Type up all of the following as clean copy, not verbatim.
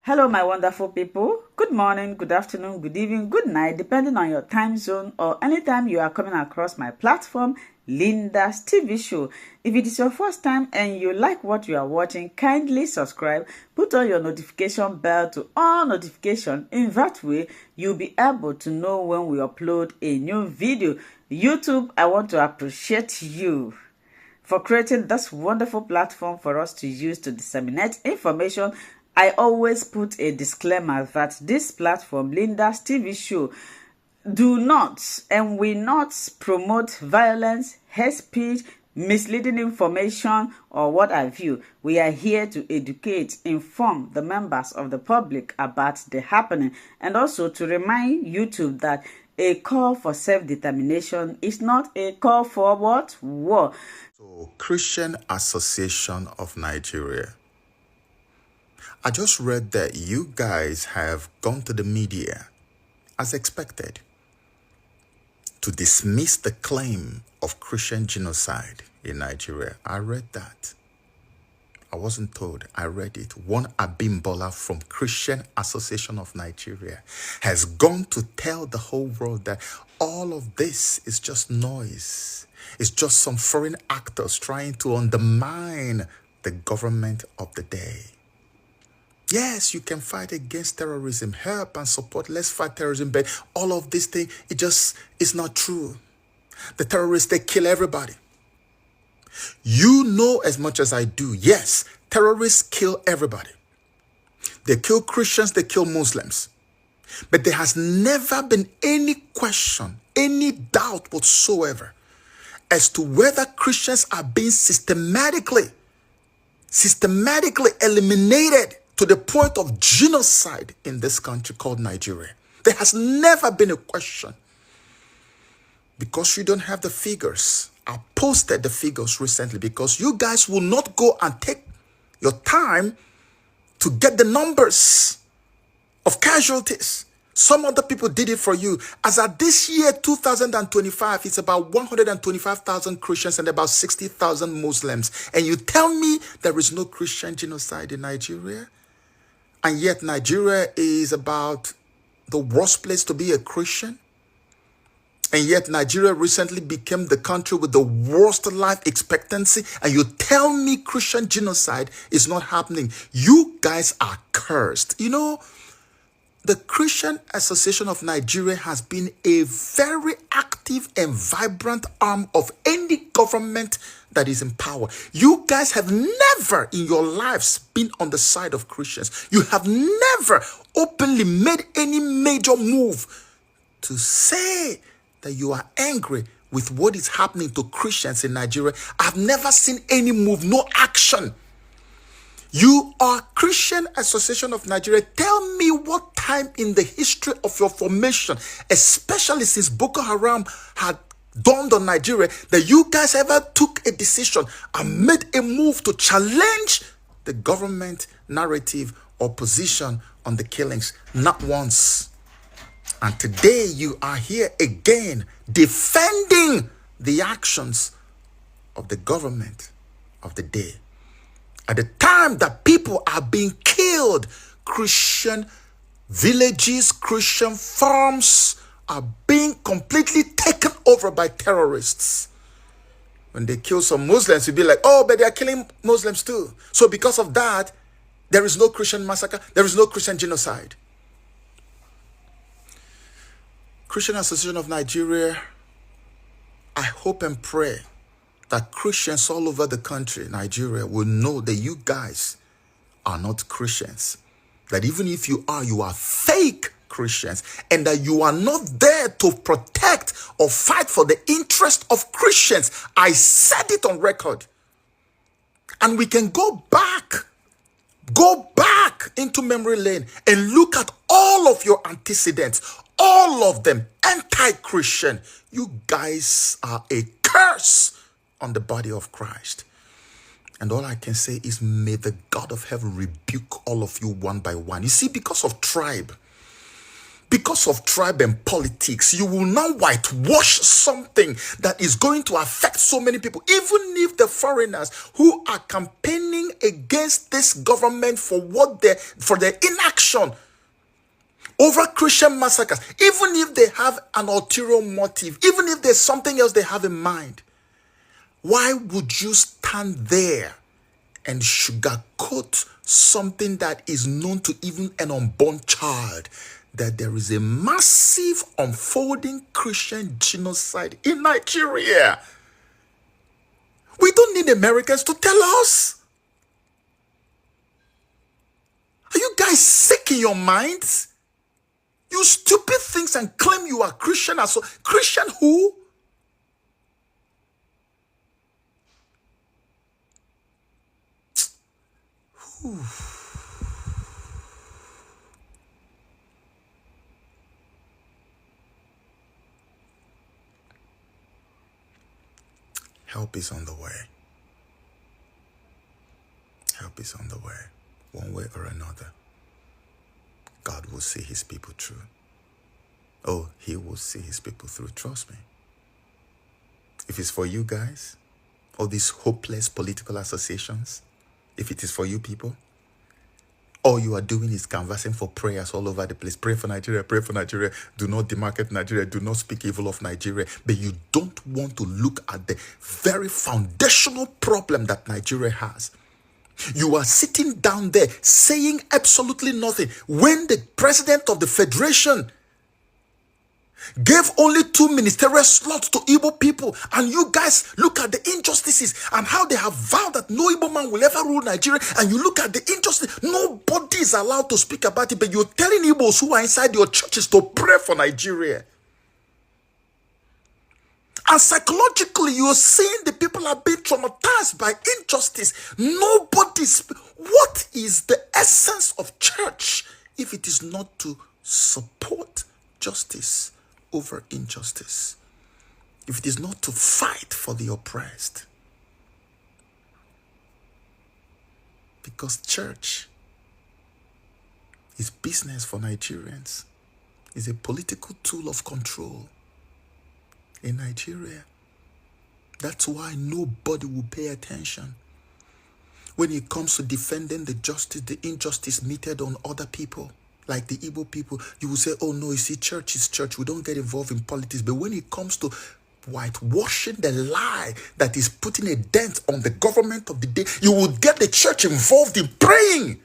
Hello, my wonderful people. Good morning, good afternoon, good evening, good night, depending on your time zone or anytime you are coming across my platform, Linda's TV show. If it is your first time and you like what you are watching, kindly subscribe, put on your notification bell to all notification. In that way, you'll be able to know when we upload a new video. YouTube, I want to appreciate you for creating this wonderful platform for us to use to disseminate information. I always put a disclaimer that this platform, Linda's TV show, do not and will not promote violence, hate speech, misleading information, or what have you. We are here to educate, inform the members of the public about the happening, and also to remind YouTube that a call for self-determination is not a call for what? War. So, Christian Association of Nigeria. I just read that you guys have gone to the media, as expected, to dismiss the claim of Christian genocide in Nigeria. I read that. I wasn't told. I read it. One Abimbola from Christian Association of Nigeria has gone to tell the whole world that all of this is just noise. It's just some foreign actors trying to undermine the government of the day. Yes, you can fight against terrorism, help and support. Let's fight terrorism, but all of this thing, it just is not true. The terrorists, they kill everybody. You know as much as I do, yes, terrorists kill everybody. They kill Christians, they kill Muslims. But there has never been any question, any doubt whatsoever as to whether Christians are being systematically eliminated to the point of genocide in this country called Nigeria. There has never been a question. Because you don't have the figures. I posted the figures recently because you guys will not go and take your time to get the numbers of casualties. Some other people did it for you. As at this year, 2025, it's about 125,000 Christians and about 60,000 Muslims. And you tell me there is no Christian genocide in Nigeria? And yet Nigeria is about the worst place to be a Christian? And yet Nigeria recently became the country with the worst life expectancy. And you tell me Christian genocide is not happening. You guys are cursed. You know, the Christian Association of Nigeria has been a very active and vibrant arm of any government that is in power. You guys have never in your lives been on the side of Christians. You have never openly made any major move to say that you are angry with what is happening to Christians in Nigeria. I've never seen any move, no action. You are Christian Association of Nigeria. Tell me what time in the history of your formation, especially since Boko Haram had dawned on Nigeria, that you guys ever took a decision and made a move to challenge the government narrative or position on the killings. Not once. And today you are here again defending the actions of the government of the day. At the time that people are being killed, Christian villages, Christian farms are being completely taken over by terrorists. When they kill some Muslims, you'll be like, oh, but they are killing Muslims too. So because of that, there is no Christian massacre, there is no Christian genocide. Christian Association of Nigeria, I hope and pray that Christians all over the country, Nigeria, will know that you guys are not Christians. That even if you are fake Christians, and that you are not there to protect or fight for the interest of Christians. I said it on record. And we can go back into memory lane and look at all of your antecedents, all of them anti-Christian. You guys are a curse on the body of Christ. And all I can say is, may the God of heaven rebuke all of you one by one. You see, because of tribe, because of tribe and politics, you will now whitewash something that is going to affect so many people, even if the foreigners who are campaigning against this government for their inaction over Christian massacres, even if they have an ulterior motive, even if there's something else they have in mind, why would you stand there and sugarcoat something that is known to even an unborn child, that there is a massive unfolding Christian genocide in Nigeria? We don't need Americans to tell us. Are you guys sick in your minds? You stupid things and claim you are Christian. Asso. Christian who? Help is on the way. Help is on the way. One way or another. God will see his people through. Oh, he will see his people through. Trust me. If it's for you guys, all these hopeless political associations, if it is for you people, all you are doing is canvassing for prayers all over the place. Pray for Nigeria, pray for Nigeria. Do not demarket Nigeria. Do not speak evil of Nigeria. But you don't want to look at the very foundational problem that Nigeria has. You are sitting down there saying absolutely nothing when the president of the federation gave only 2 ministerial slots to Igbo people, and you guys look at the injustices and how they have vowed that no Igbo man will ever rule Nigeria, and you look at the injustice, nobody is allowed to speak about it, but you're telling Igbos who are inside your churches to pray for Nigeria. And psychologically, you're seeing the people are being traumatized by injustice. What is the essence of church if it is not to support justice over injustice? If it is not to fight for the oppressed? Because church is business for Nigerians. It's a political tool of control in Nigeria. That's why nobody will pay attention. When it comes to defending the injustice meted on other people, like the Igbo people, you will say, oh no, you see, church is church. We don't get involved in politics. But when it comes to whitewashing the lie that is putting a dent on the government of the day, you will get the church involved in praying.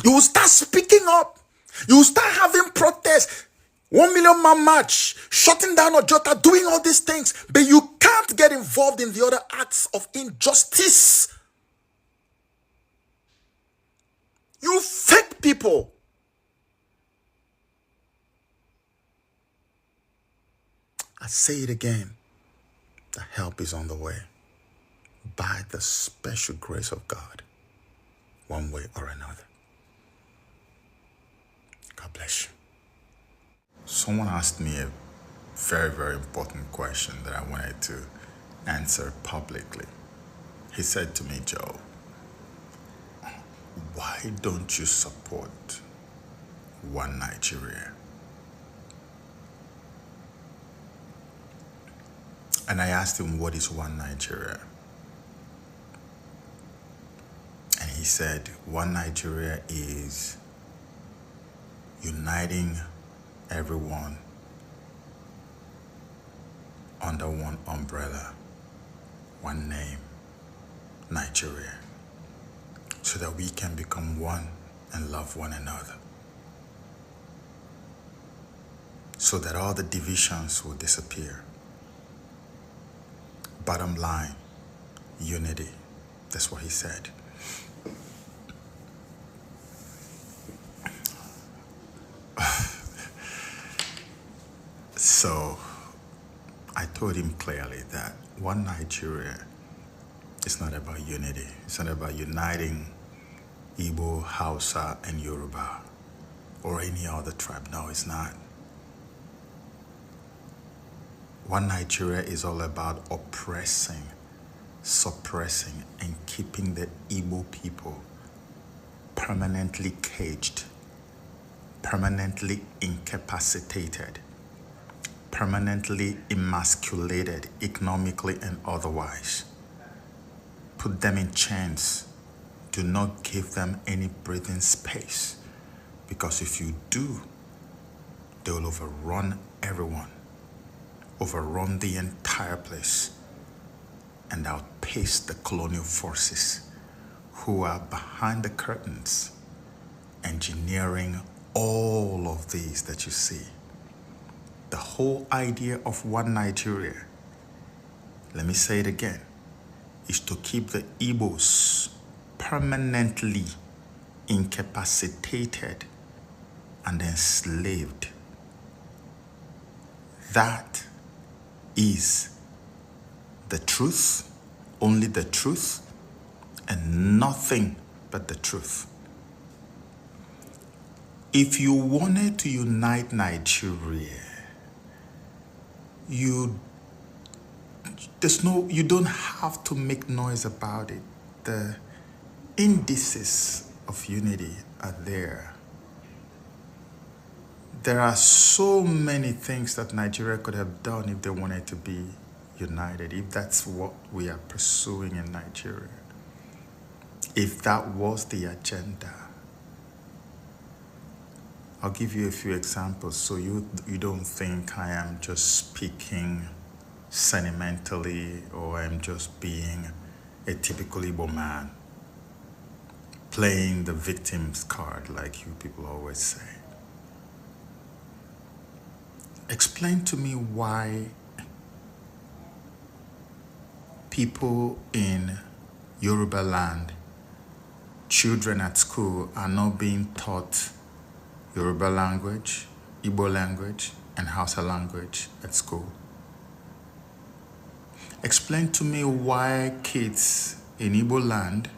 You will start speaking up. You will start having protests. 1 million man march, shutting down Ojota, doing all these things. But you can't get involved in the other acts of injustice. You fake people. I say it again. The help is on the way. By the special grace of God. One way or another. God bless you. Someone asked me a very, very important question that I wanted to answer publicly. He said to me, Joe, why don't you support One Nigeria? And I asked him, what is One Nigeria? And he said, One Nigeria is uniting everyone under one umbrella, one name, Nigeria, so that we can become one and love one another, so that all the divisions will disappear. Bottom line, unity. That's what he said. So I told him clearly that One Nigeria is not about unity. It's not about uniting Igbo, Hausa, and Yoruba, or any other tribe. No, it's not. One Nigeria is all about oppressing, suppressing, and keeping the Igbo people permanently caged permanently incapacitated, permanently emasculated economically and otherwise. Put them in chains. Do not give them any breathing space, because if you do, they will overrun everyone, overrun the entire place, and outpace the colonial forces who are behind the curtains, engineering all of these that you see. The whole idea of one Nigeria, let me say it again, is to keep the Igbos permanently incapacitated and enslaved. That is the truth, only the truth, and nothing but the truth. If you wanted to unite Nigeria, you don't have to make noise about it. The indices of unity are there. There are so many things that Nigeria could have done if they wanted to be united, if that's what we are pursuing in Nigeria, if that was the agenda. I'll give you a few examples so you don't think I am just speaking sentimentally or I'm just being a typical Igbo man, playing the victim's card like you people always say. Explain to me why people in Yoruba land, children at school, are not being taught Yoruba language, Igbo language, and Hausa language at school. Explain to me why kids in Igbo land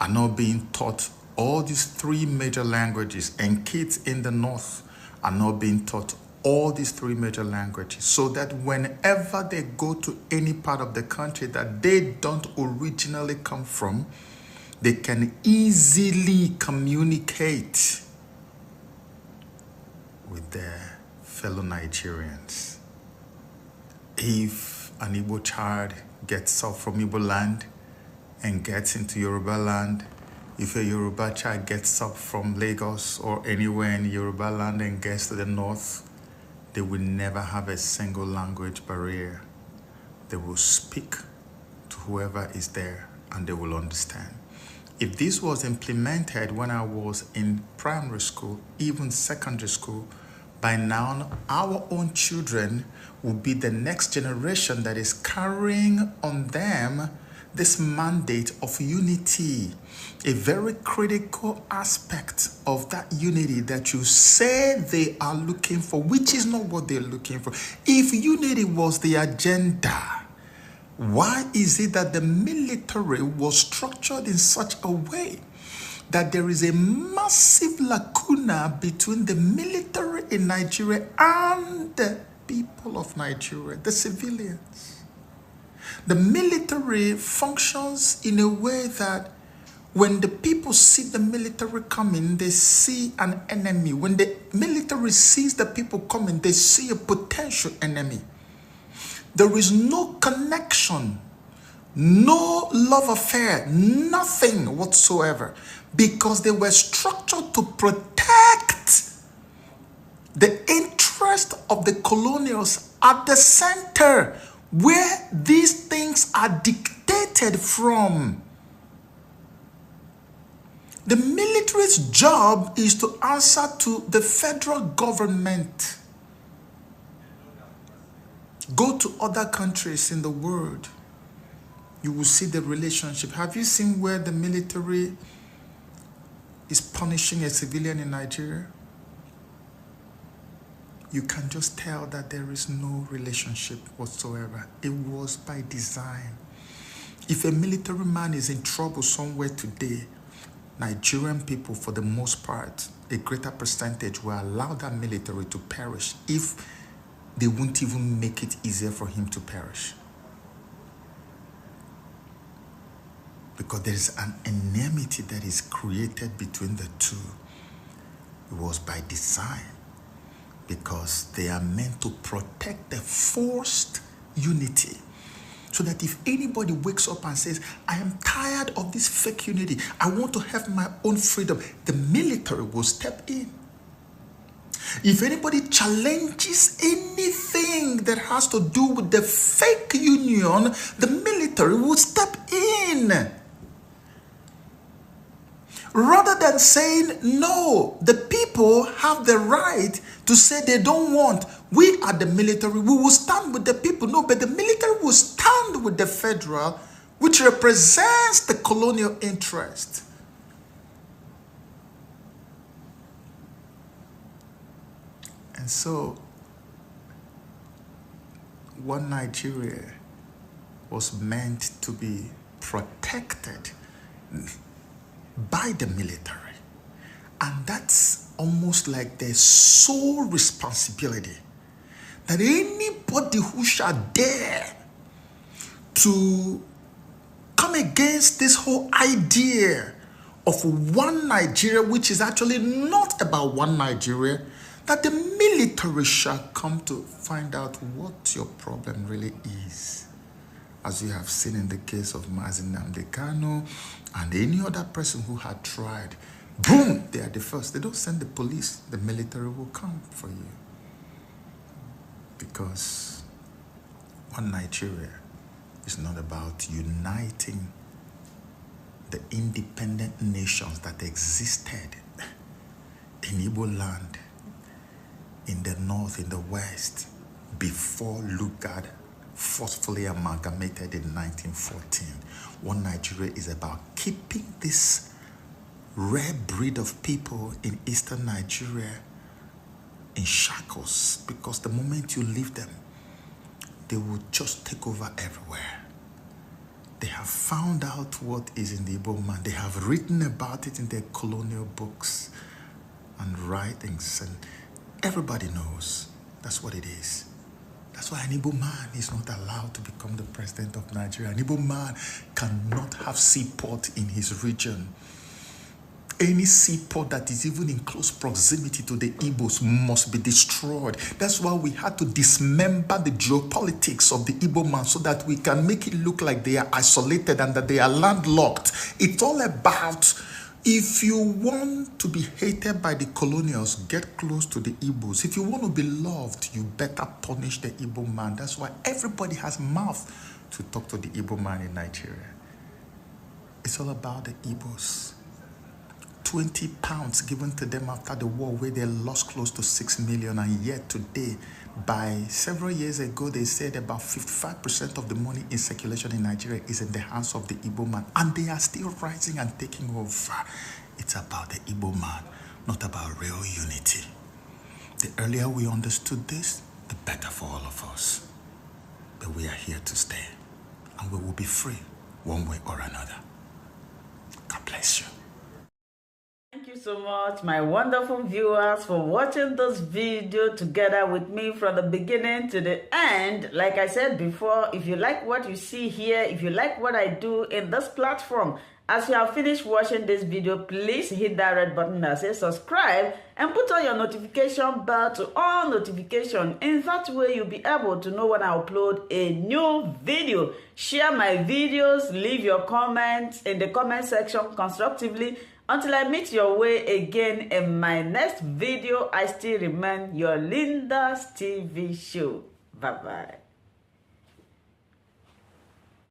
are not being taught all these 3 major languages, and kids in the north are not being taught all these 3 major languages, so that whenever they go to any part of the country that they don't originally come from, they can easily communicate with their fellow Nigerians. If an Igbo child gets up from Igbo land and gets into Yoruba land, if a Yoruba child gets up from Lagos or anywhere in Yoruba land and gets to the north, they will never have a single language barrier. They will speak to whoever is there and they will understand. If this was implemented when I was in primary school, even secondary school, by now our own children will be the next generation that is carrying on them this mandate of unity, a very critical aspect of that unity that you say they are looking for, which is not what they're looking for. If unity was the agenda, why is it that the military was structured in such a way that there is a massive lacuna between the military in Nigeria and the people of Nigeria, the civilians? The military functions in a way that when the people see the military coming, they see an enemy. When the military sees the people coming, they see a potential enemy. There is no connection, no love affair, nothing whatsoever, because they were structured to protect the interest of the colonials at the center, where these things are dictated from. The military's job is to answer to the federal government. Go to other countries in the world, you will see the relationship. Have you seen where the military is punishing a civilian in Nigeria? You can just tell that there is no relationship whatsoever. It was by design. If a military man is in trouble somewhere today, Nigerian people, for the most part, a greater percentage will allow that military to perish if they won't even make it easier for him to perish. Because there is an enmity that is created between the two. It was by design, because they are meant to protect the forced unity. So that if anybody wakes up and says, I am tired of this fake unity, I want to have my own freedom, the military will step in. If anybody challenges anything that has to do with the fake union, the military will step in. Rather than saying, no, the people have the right to say they don't want. We are the military, we will stand with the people. No, but the military will stand with the federal, which represents the colonial interest. And so, one Nigeria was meant to be protected by the military. And that's almost like their sole responsibility. That anybody who shall dare to come against this whole idea of one Nigeria, which is actually not about one Nigeria, that the military shall come to find out what your problem really is. As you have seen in the case of Mazi Nnamdi Kanu and any other person who had tried, boom, they are the first. They don't send the police. The military will come for you. Because one Nigeria is not about uniting the independent nations that existed in Igbo land, in the north, in the west, before Lugard forcefully amalgamated in 1914. One Nigeria is about keeping this rare breed of people in eastern Nigeria in shackles, because the moment you leave them, they will just take over everywhere. They have found out what is in the Igbo man. They have written about it in their colonial books and writings, and everybody knows that's what it is. That's why an Igbo man is not allowed to become the president of Nigeria. An Igbo man cannot have seaport in his region. Any seaport that is even in close proximity to the Igbos must be destroyed. That's why we had to dismember the geopolitics of the Igbo man, so that we can make it look like they are isolated and that they are landlocked. It's all about, if you want to be hated by the colonials, get close to the Igbos. If you want to be loved, you better punish the Igbo man. That's why everybody has mouth to talk to the Igbo man in Nigeria. It's all about the Igbos. 20 pounds given to them after the war, where they lost close to 6 million, and yet today, by several years ago, they said about 55% of the money in circulation in Nigeria is in the hands of the Igbo man, and they are still rising and taking over. It's about the Igbo man, not about real unity. The earlier we understood this, the better for all of us. But we are here to stay, and we will be free one way or another. God bless you. Thank you so much, my wonderful viewers, for watching this video together with me from the beginning to the end. Like I said before, if you like what you see here, if you like what I do in this platform, as you have finished watching this video, please hit that red button that says subscribe and put on your notification bell to all notification. In that way, you'll be able to know when I upload a new video. Share my videos, leave your comments in the comment section constructively. Until I meet your way again in my next video, I still remain your Linda's TV show. Bye-bye.